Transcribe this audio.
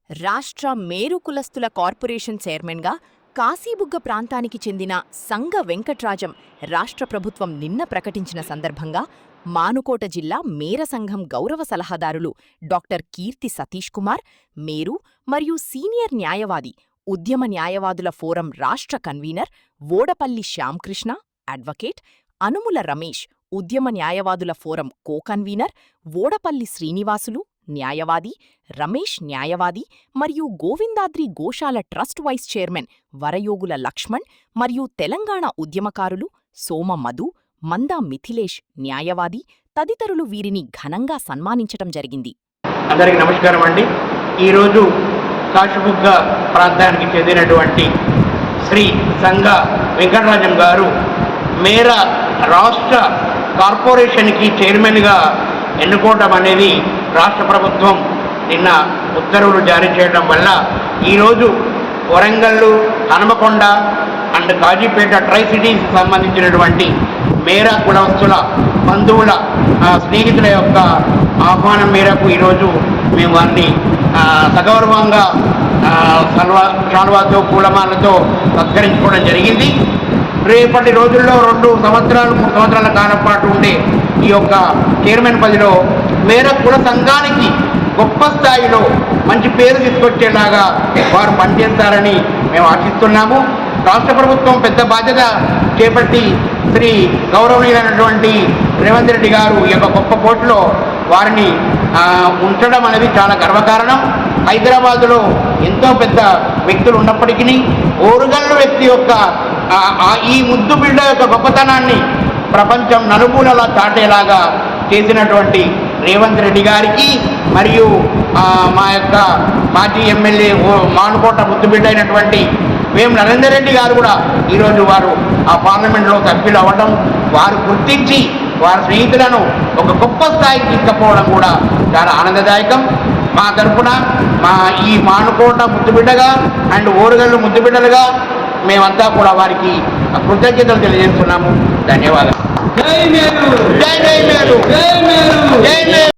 రాష్ట్ర మేరు కులస్తుల కార్పొరేషన్ చైర్మన్గా కాశీబుగ్గ ప్రాంతానికి చెందిన సంగ వెంకట్రాజం రాష్ట్ర ప్రభుత్వం నిన్న ప్రకటించిన సందర్భంగా మానుకోట జిల్లా మేర సంఘం గౌరవ సలహాదారులు డాక్టర్ కీర్తి సతీష్ కుమార్, మేరు మరియు సీనియర్ న్యాయవాది, ఉద్యమ న్యాయవాదుల ఫోరం రాష్ట్ర కన్వీనర్ వోడపల్లి శ్యాంకృష్ణ, అడ్వకేట్ అనుముల రమేష్, ఉద్యమ న్యాయవాదుల ఫోరం కో-కన్వీనర్ వోడపల్లి శ్రీనివాసులు, న్యాయవాది రమేష్, న్యాయవాది మరియు గోవిందాద్రి గోశాల ట్రస్ట్ వైస్ చైర్మన్ వరయోగుల లక్ష్మణ్ మరియు తెలంగాణ ఉద్యమకారులు సోమ మధు, మందా మిథిలేష్, న్యాయవాది తదితరులు వీరిని ఘనంగా సన్మానించటం జరిగింది. అందరికీ నమస్కారం అండి. ఈరోజు కాశీబుగ్గ ప్రాంతానికి చెందినటువంటి శ్రీ సంగ వెంకటరాజం గారు మేర రాష్ట్ర కార్పొరేషన్కి చైర్మన్గా ఎన్నుకోవటం అనేది రాష్ట్ర ప్రభుత్వం నిన్న ఉత్తర్వులు జారీ చేయడం వల్ల ఈరోజు వరంగల్, హనుమకొండ అండ్ కాజీపేట ట్రై సిటీస్కి సంబంధించినటువంటి మేర కులస్తుల బంధువుల స్నేహితుల యొక్క ఆహ్వానం మేరకు ఈరోజు మేము వారిని సగౌరవంగా శాల్వాతో పూలమాలతో సత్కరించుకోవడం జరిగింది. రేపటి రోజుల్లో 2 సంవత్సరాలు 3 సంవత్సరాల కాలం పాటు ఉండే ఈ యొక్క చైర్మన్ పదవిలో మేర కుల సంఘానికి గొప్ప స్థాయిలో మంచి పేరు తీసుకొచ్చేలాగా వారు పనిచేస్తారని మేము ఆశిస్తున్నాము. రాష్ట్ర ప్రభుత్వం పెద్ద బాధ్యత చేపట్టి శ్రీ గౌరవనీయులైనటువంటి రేవంత్ రెడ్డి గారు ఈ యొక్క గొప్ప పోస్టులో వారిని ఉంచడం అనేది చాలా గర్వకారణం. హైదరాబాదులో ఎంతో పెద్ద వ్యక్తులు ఉన్నప్పటికీ ఓరుగల్లు వ్యక్తి యొక్క ఈ ముద్దు బిడ్డ యొక్క గొప్పతనాన్ని ప్రపంచం నలుమూలలా చాటేలాగా చేసినటువంటి రేవంత్ రెడ్డి గారికి మరియు మా యొక్క మాజీ ఎమ్మెల్యే మానుకోట ముద్దుబిడ్డ అయినటువంటి వేం నరేందర్ రెడ్డి గారు కూడా ఈరోజు వారు ఆ పార్లమెంట్లో సభ్యులు అవ్వడం, వారు గుర్తించి వారి స్నేహితులను ఒక గొప్ప స్థాయికి తీసుకుపోవడం కూడా చాలా ఆనందదాయకం. మా తరఫున మా ఈ మానుకోట ముద్దుబిడ్డగా అండ్ ఓరుగల్లు ముద్దుబిడ్డలుగా మేమంతా కూడా వారికి కృతజ్ఞతలు తెలియజేస్తున్నాము. ధన్యవాదాలు. జై మేరు, జై మేరు, జై మేరు, జై మేరు.